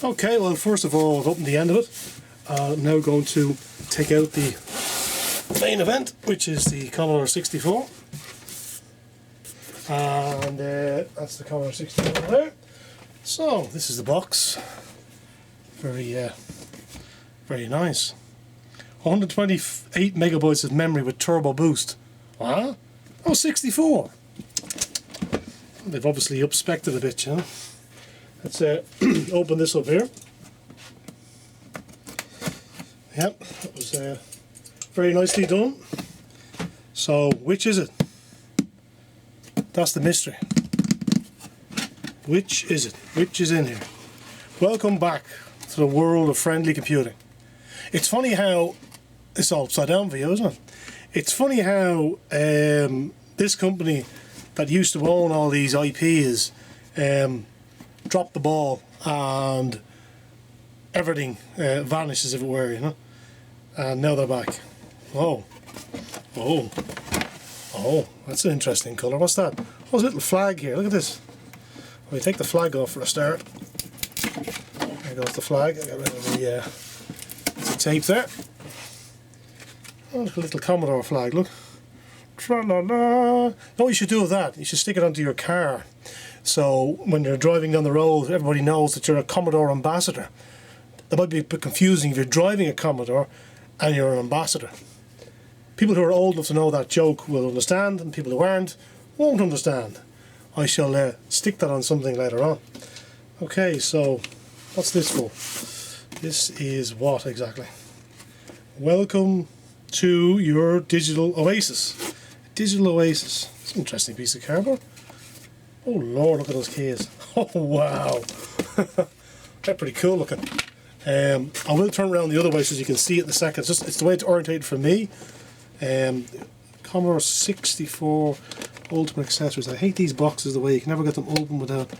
Okay, well, first of all, I've opened the end of it. I'm now going to take out the main event, which is the Commodore 64. And that's the Commodore 64 there. So, this is the box. Very nice. 128 megabytes of memory with turbo boost. What? Oh, 64. They've obviously up-spec'd it a bit, you know. Let's open this up here. Yep, that was very nicely done. So, which is it? That's the mystery. Which is it? Which is in here? Welcome back to the world of friendly computing. It's funny how it's all upside down for you, isn't it? It's funny how this company that used to own all these IPs dropped the ball and everything vanished as if it were, you know. And now they're back. Oh, that's an interesting colour. What's that? Oh, there's a little flag here. Look at this. We take the flag off for a start. There goes the flag. I got rid of the tape there. Oh, look, a little Commodore flag. Look. Tra-la-la. What you should do with that, you should stick it onto your car. So when you're driving down the road, everybody knows that you're a Commodore ambassador. That might be a bit confusing if you're driving a Commodore and you're an ambassador. People who are old enough to know that joke will understand, and people who aren't won't understand. I shall stick that on something later on. Okay, so what's this for? This is what exactly? Welcome to your digital oasis. Digital oasis. It's an interesting piece of cardboard. Oh Lord, look at those keys. Oh wow. They're pretty cool looking. I will turn around the other way so you can see it in a second. It's the way it's orientated for me. Commodore 64 Ultimate Accessories. I hate these boxes the way you can never get them open without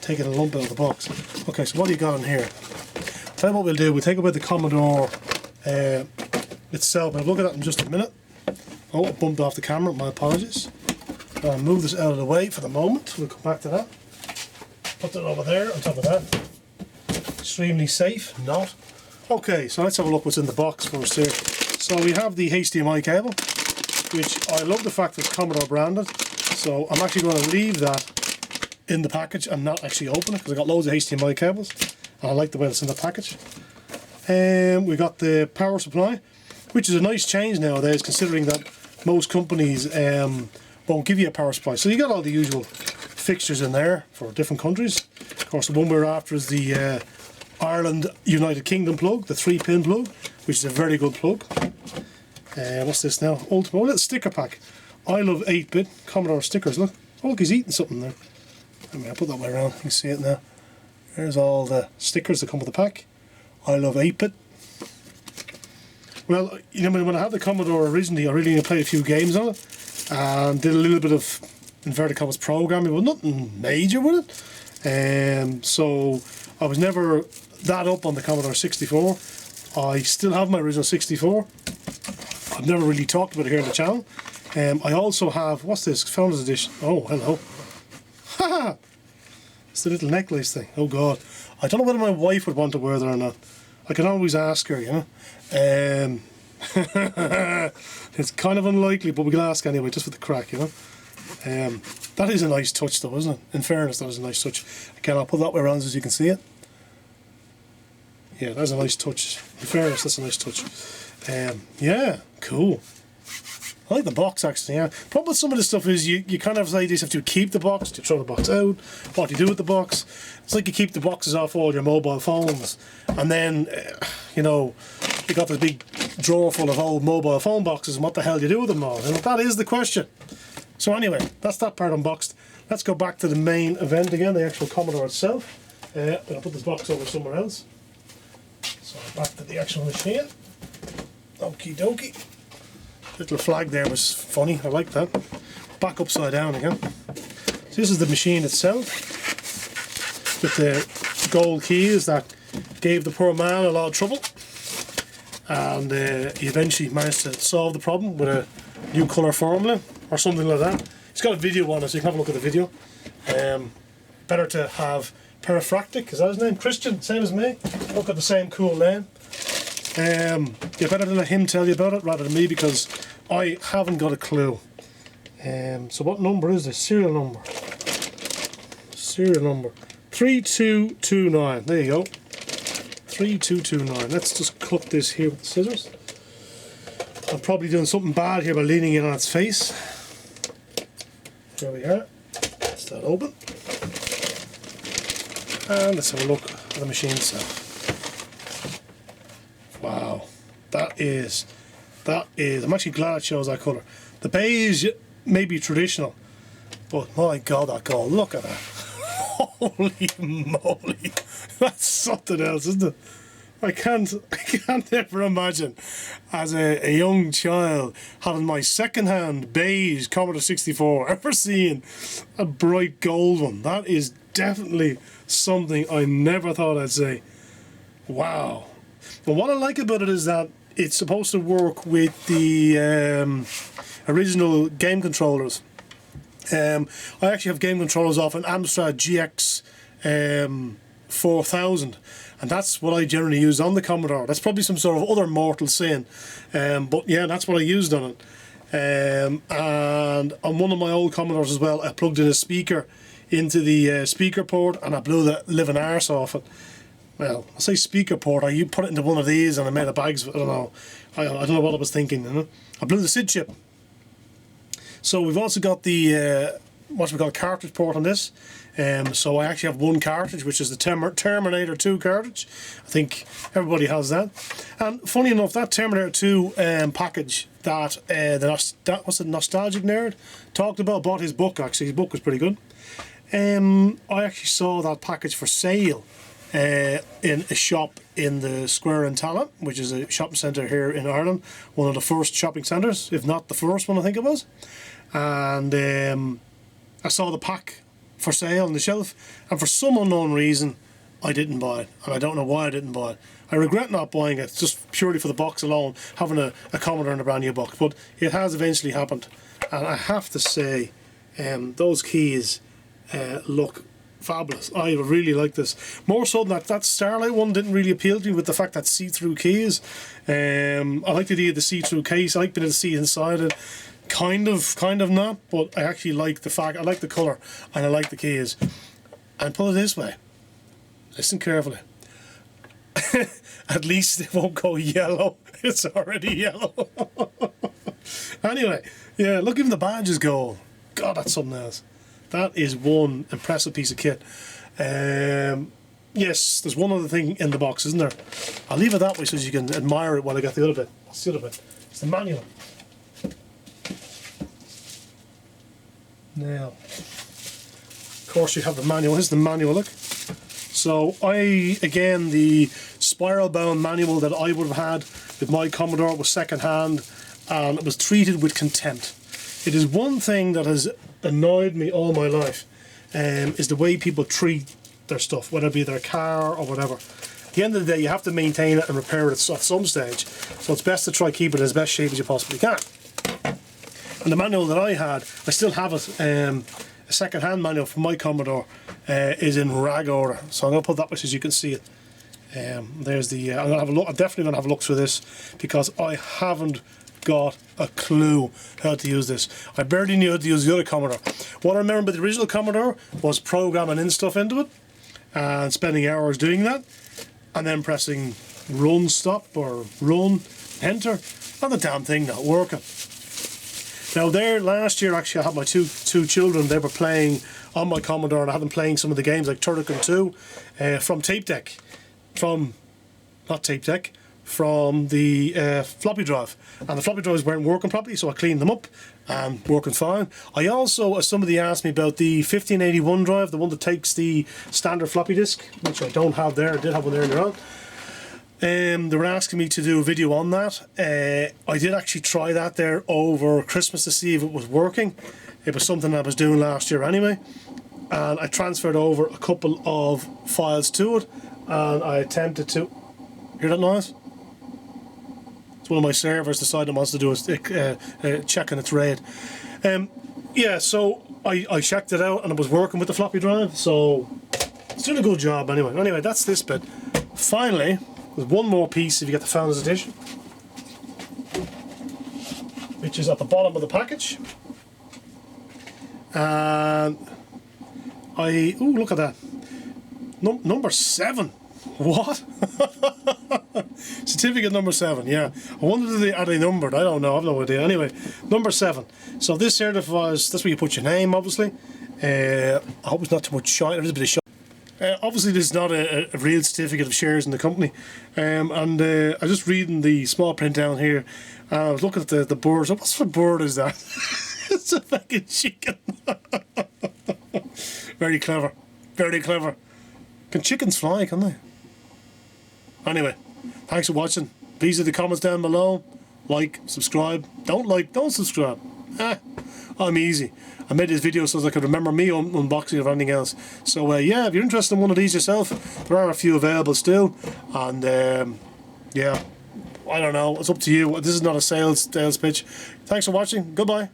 taking a lump out of the box. Okay, so what do you got in here? Tell you what we'll do. We'll take away the Commodore itself. I'll look at that in just a minute. Oh, I bumped off the camera. My apologies. I'll move this out of the way for the moment. We'll come back to that. Put that over there on top of that. Extremely safe. Not. Okay, so let's have a look what's in the box first here. So we have the HDMI cable, which I love the fact that it's Commodore branded. So I'm actually going to leave that in the package and not actually open it because I got loads of HDMI cables and I like the way it's in the package. We got the power supply, which is a nice change nowadays considering that most companies won't give you a power supply. So you got all the usual fixtures in there for different countries. Of course, the one we're after is the Ireland United Kingdom plug, the 3-pin plug, which is a very good plug. What's this now? Ultimate, oh, little sticker pack. I love 8-bit Commodore stickers. Look, oh look, he's eating something there. I'll put that way around. You can see it now. There's all the stickers that come with the pack. I love 8-bit. Well, you know, when I had the Commodore originally, I really played a few games on it and did a little bit of inverted commas programming, but nothing major with it. So I was never that up on the Commodore 64. I still have my original 64. I've never really talked about it here on the channel. I also have, what's this? Founders Edition. Oh, hello. Haha! It's the little necklace thing. Oh God. I don't know whether my wife would want to wear that or not. I can always ask her, you know. It's kind of unlikely, but we can ask anyway, just for the crack, you know. That is a nice touch though, isn't it? In fairness, that is a nice touch. Again, I'll put that way around so you can see it. Yeah, that's a nice touch. In fairness, that's a nice touch. Yeah, cool. I like the box actually, yeah. Problem with some of this stuff is you kind of like, have to keep the box, you throw the box out, what do you do with the box? It's like you keep the boxes off all your mobile phones and then, you know, you got this big drawer full of old mobile phone boxes and what the hell do you do with them all? And that is the question. So anyway, that's that part unboxed. Let's go back to the main event again, the actual Commodore itself. I'll put this box over somewhere else. So back to the actual machine. Okie dokie. Little flag there was funny, I like that. Back upside down again. So this is the machine itself with the gold keys that gave the poor man a lot of trouble, and he eventually managed to solve the problem with a new colour formula or something like that. He's got a video on it, so you can have a look at the video. better to have Perifractic, is that his name? Christian, same as me. Look at the same cool name. You're better to let him tell you about it rather than me, because I haven't got a clue. So what number is this? Serial number. Serial number 3229. There you go. 3229. Let's just cut this here with the scissors. I'm probably doing something bad here by leaning it on its face. There we are. Let's that open. And let's have a look at the machine itself. Wow. That is, I'm actually glad it shows that colour. The beige may be traditional, but my God, that gold, look at that. Holy moly. That's something else, isn't it? I can't ever imagine as a young child having my second-hand beige Commodore 64 ever seeing a bright gold one. That is definitely something I never thought I'd say. Wow. But what I like about it is that it's supposed to work with the original game controllers. I actually have game controllers off an Amstrad GX 4000, and that's what I generally use on the Commodore. That's probably some sort of other mortal sin, but yeah, that's what I used on it. And on one of my old Commodores as well, I plugged in a speaker into the speaker port, and I blew the living arse off it. Well, I say speaker port, you put it into one of these and I made a bags, I don't know. I don't know what I was thinking, you know. I blew the SID chip. So we've also got the cartridge port on this. So I actually have one cartridge, which is the Terminator 2 cartridge. I think everybody has that. And funny enough, that Terminator 2 package that that was the Nostalgic Nerd talked about, bought his book actually. His book was pretty good. I actually saw that package for sale in a shop in the Square in Tallaght, which is a shopping centre here in Ireland, one of the first shopping centres, if not the first one, I think it was. And I saw the pack for sale on the shelf, and for some unknown reason I didn't buy it, and I don't know why I didn't buy it. I regret not buying it, just purely for the box alone, having a Commodore in a brand new box, but it has eventually happened. And I have to say, those keys look fabulous. I really like this, more so than that Starlight one didn't really appeal to me, with the fact that see-through keys. I like the idea of the see-through case. I like being able to see inside it. Kind of not, but I actually like the fact, I like the colour and I like the keys. And put it this way, listen carefully, at least it won't go yellow. It's already yellow. Anyway, yeah, look, even the badge is gold. God, that's something else. That is one impressive piece of kit. Yes, there's one other thing in the box, isn't there? I'll leave it that way so you can admire it while I get the other bit. What's the other bit? It's the manual. Now, of course you have the manual. Here's the manual, look. So again, the spiral bound manual that I would have had with my Commodore was second hand, and it was treated with contempt. It is one thing that has annoyed me all my life, is the way people treat their stuff, whether it be their car or whatever. At the end of the day, you have to maintain it and repair it at some stage, so it's best to try keep it in as best shape as you possibly can. And the manual that I had, I still have it, a second-hand manual from my Commodore, is in rag order. So I'm going to put that way so you can see it. There's the. I'm going to have a look. I'm definitely going to have a look through this, because I haven't got a clue how to use this. I barely knew how to use the other Commodore. What I remember about the original Commodore was programming in stuff into it and spending hours doing that, and then pressing run stop or run enter, and the damn thing not working. Now there, last year actually I had my two children. They were playing on my Commodore, and I had them playing some of the games like Turrican 2 from tape deck, from the floppy drive, and the floppy drives weren't working properly, so I cleaned them up and working fine. I also, as somebody asked me about the 1581 drive, the one that takes the standard floppy disk, which I don't have there. I did have one there earlier on. They were asking me to do a video on that. I did actually try that there over Christmas to see if it was working. It was something I was doing last year anyway, and I transferred over a couple of files to it, and I attempted to... Hear that noise? It's one of my servers decided it wants to do a check on its RAID. Yeah, so I checked it out and it was working with the floppy drive, so it's doing a good job anyway. Anyway, that's this bit. Finally, there's one more piece if you get the Founders Edition, which is at the bottom of the package. And ooh, look at that. Number 7. What? Certificate number 7, yeah. I wonder are they numbered? I don't know, I've no idea. Anyway, number 7. So this certifies, that's where you put your name, obviously. I hope it's not too much shine, there is a bit of shine. Obviously this is not a real certificate of shares in the company. And I was just reading the small print down here. I was looking at the birds. What sort of bird is that? It's a fucking chicken. Very clever. Very clever. Can chickens fly, can they? Anyway, thanks for watching. Please leave the comments down below. Like, subscribe. Don't subscribe. I'm easy. I made this video so that I could remember me unboxing or anything else. So yeah, if you're interested in one of these yourself, there are a few available still. And yeah, I don't know. It's up to you. This is not a sales pitch. Thanks for watching. Goodbye.